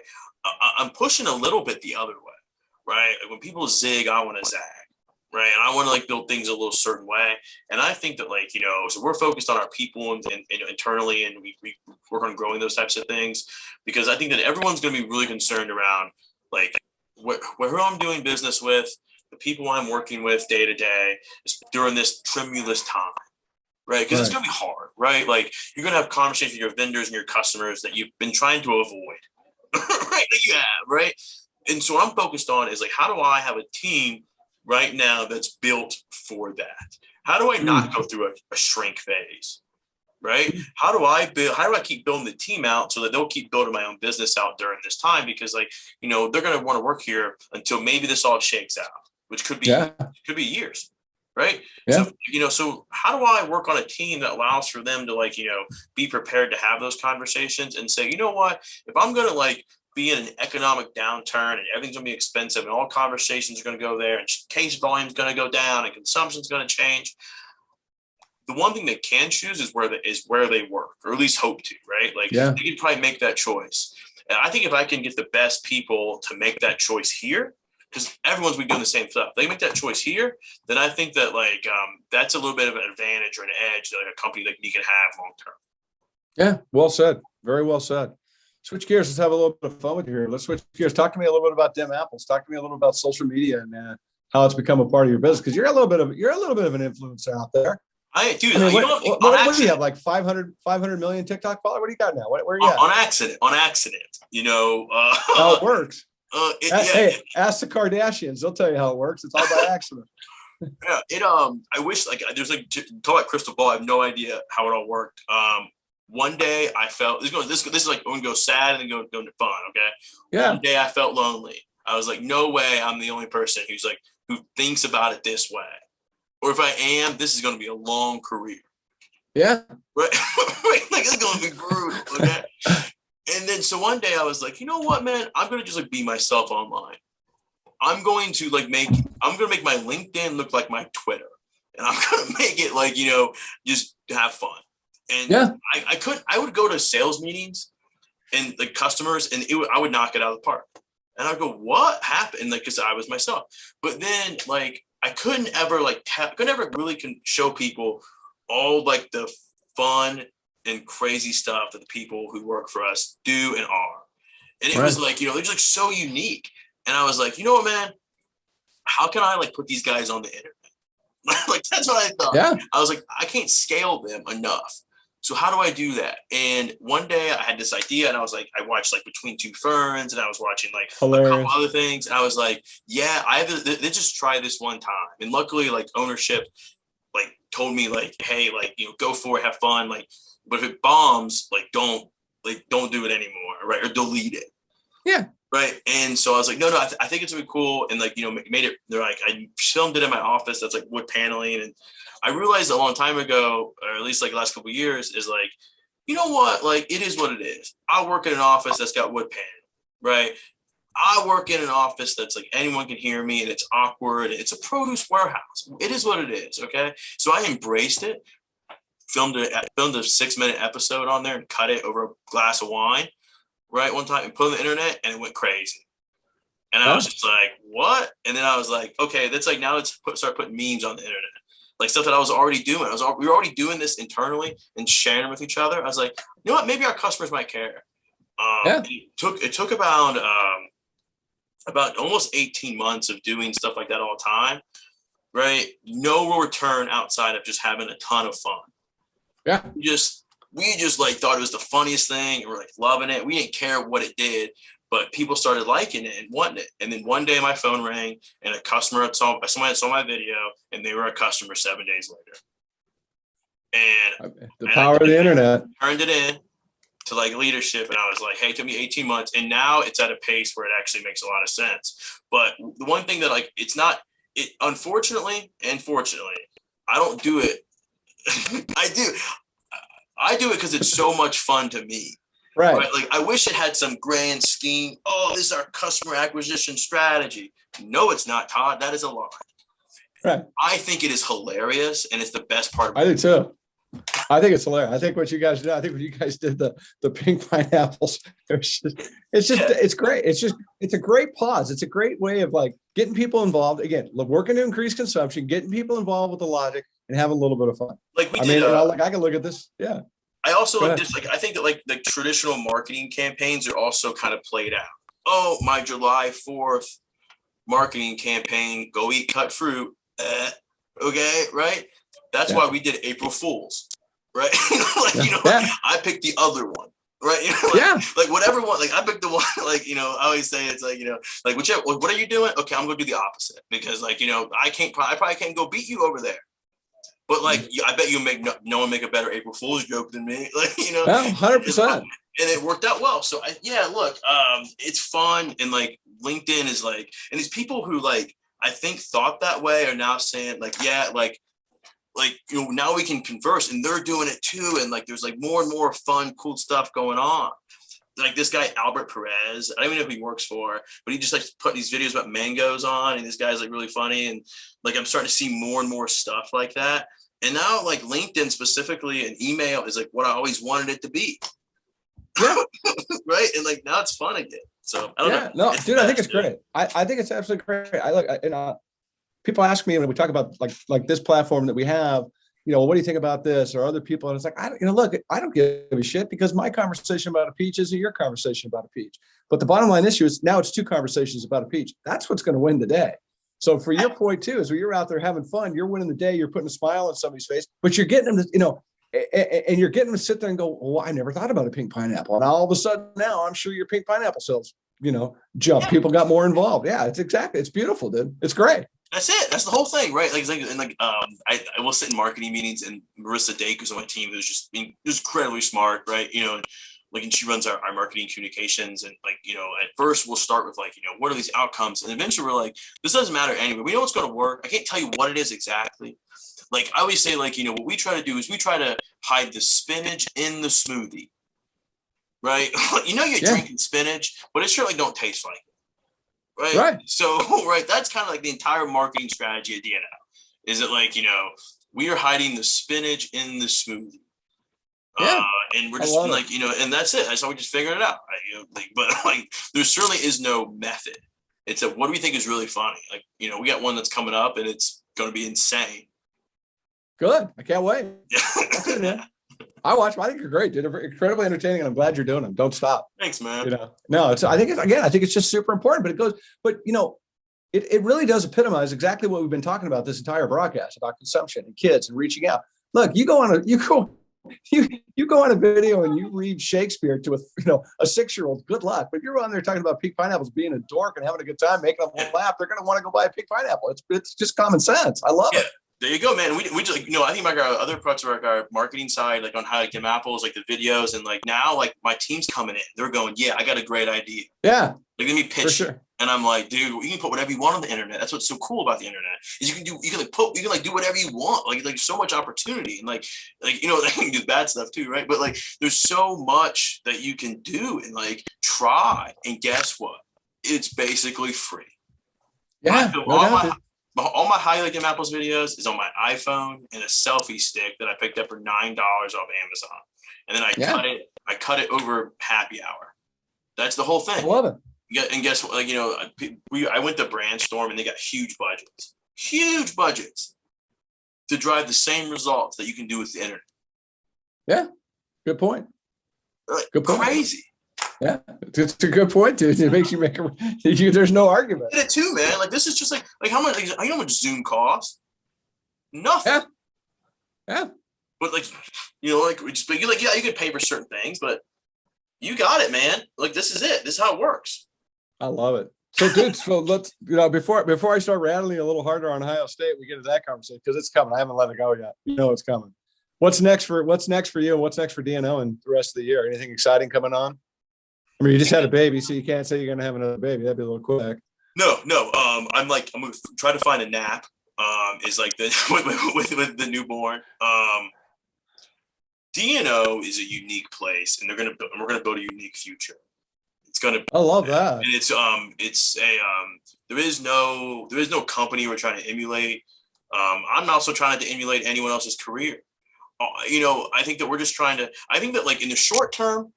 I'm pushing a little bit the other way, right? When people zig, I want to zag, right? And I want to like build things a little certain way. And I think that like, so we're focused on our people and internally, and we work on growing those types of things, because I think that everyone's going to be really concerned around like who I'm doing business with, the people I'm working with day to day during this tremulous time, right? Because it's going to be hard, right? Like you're going to have conversations with your vendors and your customers that you've been trying to avoid, right? That you have, right? And so what I'm focused on is like, how do I have a team right now that's built for that? How do I not go through a shrink phase, right? How do I keep building the team out so that they'll keep building my own business out during this time? Because like, they're going to want to work here until maybe this all shakes out, which could be years, right? Yeah. So, so how do I work on a team that allows for them to like, be prepared to have those conversations and say, you know what, if I'm going to like be in an economic downturn and everything's going to be expensive and all conversations are going to go there and case volume is going to go down and consumption is going to change, the one thing they can choose is where they work, or at least hope to, right? Like they can probably make that choice. And I think if I can get the best people to make that choice here, because everyone's been doing the same stuff, they make that choice here, then I think that like that's a little bit of an advantage or an edge that like a company like me can have long term. Yeah, well said. Very well said. Switch gears. Let's have a little bit of fun with you here. Let's switch gears. Talk to me a little bit about Dim Apples. Talk to me a little about social media and how it's become a part of your business, because you're a little bit of an influencer out there. What do you have, like 500 million TikTok followers? What do you got now? Where are you at? On accident. How it works. Hey, ask the Kardashians. They'll tell you how it works. It's all by accident. I wish like there's like talk about crystal ball. I have no idea how it all worked. One day I felt this is like I'm gonna go sad and then go to fun. Okay. Yeah. One day I felt lonely. I was like, no way I'm the only person who thinks about it this way. Or if I am, this is going to be a long career. Yeah. Right. Like it's going to be brutal. Okay. And then so one day I was like, you know what, man, I'm going to just like be myself online. I'm going to make my LinkedIn look like my Twitter, and I'm going to make it like, just have fun. And I would go to sales meetings and like customers, and I would knock it out of the park. And I go, what happened? Like, cause I was myself. But then like, I couldn't ever really show people all like the fun and crazy stuff that the people who work for us do and are. And it was like, they're just like so unique. And I was like, you know what, man, how can I like put these guys on the internet? Like, that's what I thought. Yeah. I was like, I can't scale them enough. So how do I do that? And one day I had this idea and I was like, I watched like Between Two Ferns and I was watching like a couple other things. And I was like, yeah, let's just try this one time. And luckily like ownership like told me like, hey, like, go for it, have fun. Like, but if it bombs, like, don't do it anymore. Right. Or delete it. Yeah. Right. And so I was like, no, I think it's really cool. And like, made it, they're like, I filmed it in my office. That's like wood paneling. And I realized a long time ago, or at least like the last couple of years, is like, you know what? Like, it is what it is. I work in an office that's got wood paneling, right? I work in an office that's like anyone can hear me and it's awkward. It's a produce warehouse. It is what it is. Okay. So I embraced it, filmed a 6-minute episode on there and cut it over a glass of wine, right? One time and put it on the internet and it went crazy. And I was just like, what? And then I was like, okay, that's like, now let's start putting memes on the internet. Like stuff that I was already doing. We were already doing this internally and sharing with each other. I was like, you know what? Maybe our customers might care. It took about almost 18 months of doing stuff like that all the time. Right? No return outside of just having a ton of fun. Yeah. We just like thought it was the funniest thing. And we're like loving it. We didn't care what it did, but people started liking it and wanting it. And then one day my phone rang and someone saw my video and they were a customer 7 days later. And the power of the internet. Turned it in to like leadership. And I was like, hey, it took me 18 months. And now it's at a pace where it actually makes a lot of sense. But the one thing that like, unfortunately and fortunately, I don't do it. I do it because it's so much fun to me. Right. Like, I wish it had some grand scheme. Oh, this is our customer acquisition strategy. No, it's not, Todd. That is a lie. Right. I think it is hilarious, and it's the best part. I do too. I think it's hilarious. I think what you guys did. I think when you guys did the pink pineapples, it's great. It's a great pause. It's a great way of like getting people involved. Again, working to increase consumption, getting people involved with the logic, and having a little bit of fun. Like I can look at this. Yeah. I also I think that like the traditional marketing campaigns are also kind of played out. Oh, my July 4th marketing campaign, go eat cut fruit. Okay, right? That's why we did April Fools, right? I picked the other one, right? Like whatever one, like I picked the one, like, I always say it's like, like whichever, what are you doing? Okay, I'm gonna do the opposite because like, I probably can't go beat you over there. But like, I bet you no one make a better April Fool's joke than me. Like, 100%. And it worked out well. So look, it's fun. And like LinkedIn is like, and these people who like, I think thought that way are now saying like, now we can converse and they're doing it too. And like, there's like more and more fun, cool stuff going on. Like this guy, Albert Perez, I don't even know who he works for, but he just like put these videos about mangoes on and this guy's like really funny. And like, I'm starting to see more and more stuff like that. And now like LinkedIn specifically and email is like what I always wanted it to be. Yeah. Right. And like, now it's fun again. So I don't know. No, dude, I think it's great. I think it's absolutely great. People ask me when we talk about like this platform that we have, what do you think about this or other people? And it's like, look, I don't give a shit because my conversation about a peach isn't your conversation about a peach. But the bottom line issue is now it's two conversations about a peach. That's what's going to win the day. So for your point too, is when you're out there having fun, you're winning the day, you're putting a smile on somebody's face, but you're getting them to, and you're getting them to sit there and go, well, I never thought about a pink pineapple. And all of a sudden now I'm sure your pink pineapple sales, jump. People got more involved. Yeah, it's beautiful, dude. It's great. That's it. That's the whole thing, right? I will sit in marketing meetings, and Marissa Dake, who's on my team, who's just incredibly smart, right? And she runs our marketing communications, and at first we'll start with what are these outcomes, and eventually we're like, this doesn't matter anyway. We know what's going to work. I can't tell you what it is exactly. Like I always say, what we try to do is we try to hide the spinach in the smoothie, right? You're drinking spinach, but it sure don't taste like it. Right. So, that's kind of like the entire marketing strategy at DNO. Is it we are hiding the spinach in the smoothie. Yeah, And we're I just love like, and that's it. That's how we just figured it out. But like, there certainly is no method. It's what do we think is really funny? Like, we got one that's coming up and it's going to be insane. Good. I can't wait. Yeah. Good, man. I watch them. I think you're great, dude. They're incredibly entertaining, and I'm glad you're doing them. Don't stop. Thanks, man. No, I think it's just super important, but it really does epitomize exactly what we've been talking about this entire broadcast about consumption and kids and reaching out. Look, you go on a video and you read Shakespeare to a 6-year-old, good luck. But if you're on there talking about pink pineapples being a dork and having a good time, making them laugh, they're going to want to go buy a pink pineapple. It's just common sense. I love it. There you go, man. We just I think like our other parts of our marketing side, like on how to get apples, like the videos, and like now, like my team's coming in. They're going, yeah, I got a great idea. Yeah. They're gonna be pitched. Sure. And I'm like, dude, you can put whatever you want on the internet. That's what's so cool about the internet is you can do whatever you want. Like so much opportunity and like I can do bad stuff too, right? But like there's so much that you can do and like try. And guess what? It's basically free. Yeah. All my highlight them apples videos is on my iPhone and a selfie stick that I picked up for $9 off Amazon. And then I cut it over happy hour. That's the whole thing. I love it. Yeah, and guess what? Like, I went to Brandstorm and they got huge budgets to drive the same results that you can do with the internet. Yeah, good point. Like, good point. Crazy. Yeah, it's a good point, dude. It makes you there's no argument. I did it too, man. Like this is just like how much Zoom costs? Nothing. Yeah. But like, you could pay for certain things, but you got it, man. Like this is it. This is how it works. I love it. So, dude, let's before I start rattling a little harder on Ohio State, we get to that conversation because it's coming. I haven't let it go yet. It's coming. What's next for you, and what's next for DNO and the rest of the year? Anything exciting coming on? I mean, you just had a baby, so you can't say you're going to have another baby. That'd be a little quick. No. I'm going to try to find a nap. Is like the with the newborn. DNO is a unique place, and we're going to build a unique future. I love that. And there is no company we're trying to emulate. I'm also trying to emulate anyone else's career. I think that we're just I think that like in the short term,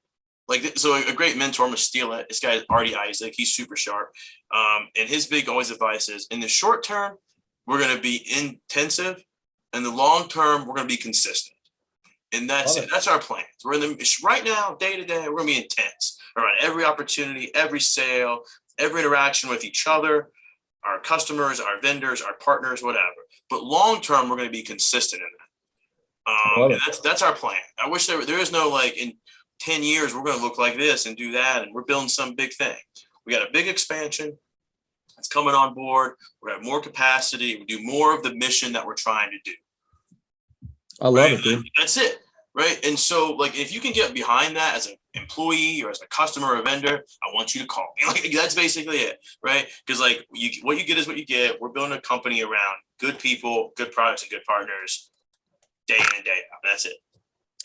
so a great mentor, I'm gonna steal it. This guy is Artie Isaac. He's super sharp. And his big always advice is in the short term, we're going to be intensive. In the long term, we're going to be consistent. And that's it. That's our plan. We're right now, day to day, we're going to be intense around every opportunity, every sale, every interaction with each other, our customers, our vendors, our partners, whatever. But long term, we're going to be consistent in that. And that's our plan. I wish there is no like in 10 years, we're going to look like this and do that. And we're building some big thing. We got a big expansion that's coming on board. We're going to have more capacity. We do more of the mission that we're trying to do. I love it, dude. That's it. Right. And so like, if you can get behind that as an employee or as a customer or a vendor, I want you to call me. Like, that's basically it. Right. Because like what you get is what you get. We're building a company around good people, good products, and good partners day in and day out. That's it.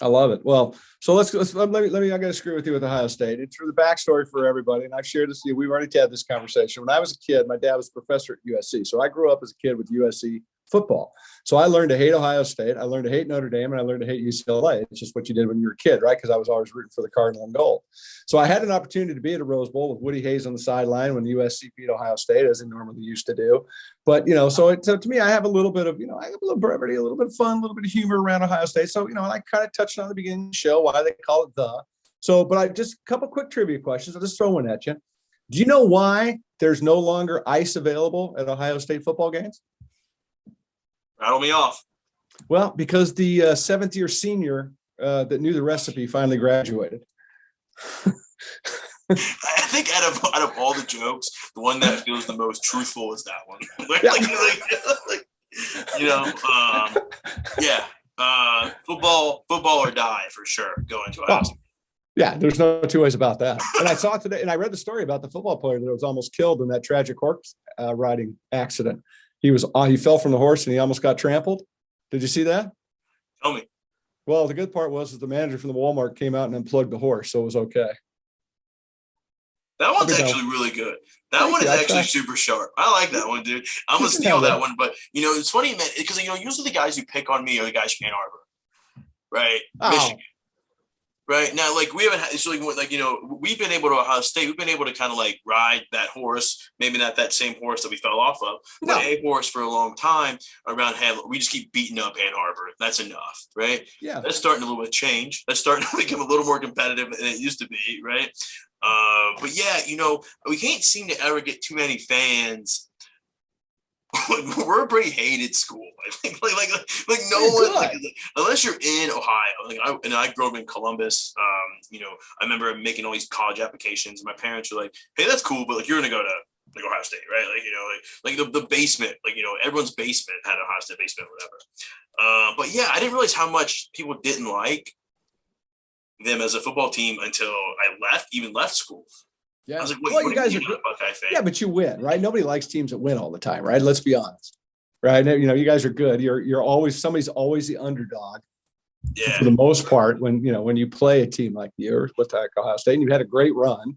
I love it. Well, so let me, I got to screw with you with Ohio State. It's for the backstory for everybody. And I've shared this with you. We've already had this conversation. When I was a kid, my dad was a professor at USC. So I grew up as a kid with USC football. So I learned to hate Ohio State. I learned to hate Notre Dame, and I learned to hate UCLA. It's just what you did when you were a kid, right? Because I was always rooting for the Cardinal and gold. So I had an opportunity to be at a Rose Bowl with Woody Hayes on the sideline when USC beat Ohio State, as they normally used to do. But, so to me, I have a little bit of, I have a little brevity, a little bit of fun, a little bit of humor around Ohio State. So, and I kind of touched on the beginning of the show, why they call it the. So, but I just a couple quick trivia questions. I'll just throw one at you. Do you know why there's no longer ice available at Ohio State football games? Rattle me off. Well, because the seventh year senior that knew the recipe finally graduated. I think out of all the jokes, the one that feels the most truthful is that one. Football or die for sure. Going to Ohio State. Yeah, there's no two ways about that. And I saw today, and I read the story about the football player that was almost killed in that tragic horse riding accident. He fell from the horse and he almost got trampled. Did you see that? Tell me. Well, the good part was that the manager from the Walmart came out and unplugged the horse, so it was okay. That one's actually really good. That one is actually super sharp. I like that one, dude. I'm gonna steal that one. But it's funny, man, because usually the guys who pick on me are the guys from Ann Arbor, right? Michigan. Right now, like we haven't had, it's like, you know, we've been able to Ohio State, we've been able to kind of like ride that horse, maybe not that same horse that we fell off of, but a horse for a long time around Hamlet. We just keep beating up Ann Arbor. That's enough, right? Yeah. That's starting a little bit change. That's starting to become a little more competitive than it used to be, right? But yeah, you know, we can't seem to ever get too many fans. We're a pretty hated school. I think like no one, like, unless you're in Ohio. I grew up in Columbus. You know, I remember making all these college applications, and my parents were like, "Hey, that's cool, but like you're gonna go to like Ohio State, right? Like, you know, like the basement, like, you know, everyone's basement had an Ohio State basement, or whatever." But yeah, I didn't realize how much people didn't like them as a football team until I left school. Yeah. I was like, well, you guys are good. Yeah, but you win, right? Nobody likes teams that win all the time, right? Let's be honest, right? You know, you guys are good. You're always, somebody's always the underdog. Yeah. For the most part, when you play a team like yours with Ohio State, and you've had a great run,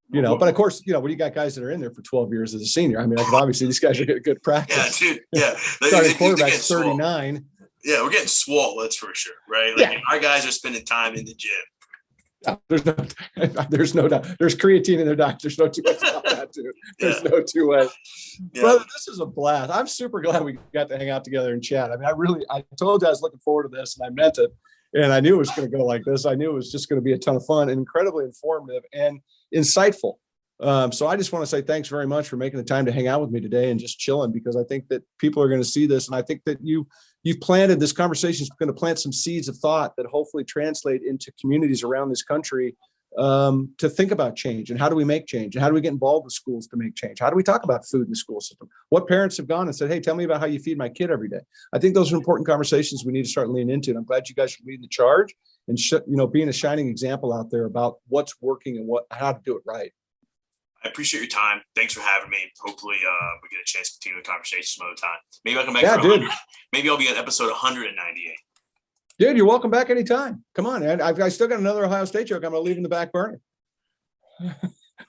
you know, but of course, you know, when you got guys that are in there for 12 years as a senior, I mean, obviously these guys are getting good practice. Yeah, dude. Yeah. Starting quarterback's 39. Yeah, we're getting swole, that's for sure, right? Like our guys are spending time in the gym. Yeah, there's no doubt. There's creatine in their diet. There's no two ways about that, dude. There's no two ways. Yeah. Brother, this is a blast. I'm super glad we got to hang out together and chat. I mean, I told you I was looking forward to this, and I meant it. And I knew it was going to go like this. I knew it was just going to be a ton of fun and incredibly informative and insightful. So I just want to say thanks very much for making the time to hang out with me today and just chilling, because I think that people are going to see this. And I think that you've planted, this conversation is going to plant some seeds of thought that hopefully translate into communities around this country to think about change, and how do we make change, and how do we get involved with schools to make change? How do we talk about food in the school system? What parents have gone and said, hey, tell me about how you feed my kid every day? I think those are important conversations we need to start leaning into. And I'm glad you guys are leading the charge and being a shining example out there about what's working and how to do it right. I appreciate your time. Thanks for having me. Hopefully we get a chance to continue the conversation some other time. Maybe I'll come back for 100. Maybe I'll be at episode 198. Dude, you're welcome back anytime. Come on. I still got another Ohio State joke I'm going to leave in the back burner.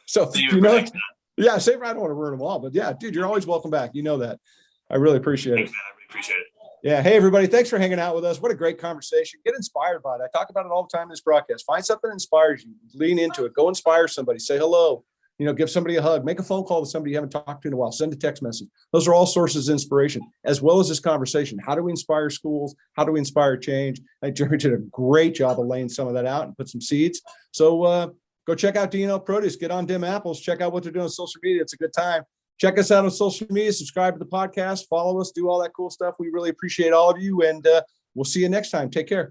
So, you know, yeah, I don't want to ruin them all, but yeah, dude, you're always welcome back. You know that. I really appreciate it. Man, I really appreciate it. Yeah. Hey, everybody. Thanks for hanging out with us. What a great conversation. Get inspired by it. I talk about it all the time in this broadcast. Find something that inspires you. Lean into it. Go inspire somebody. Say hello. You know, give somebody a hug, make a phone call to somebody you haven't talked to in a while, send a text message. Those are all sources of inspiration, as well as this conversation. How do we inspire schools? How do we inspire change? I think Jeremy did a great job of laying some of that out and put some seeds. So go check out DNO Produce, get on Dim Apples, check out what they're doing on social media. It's a good time. Check us out on social media, subscribe to the podcast, follow us, do all that cool stuff. We really appreciate all of you, and we'll see you next time. Take care.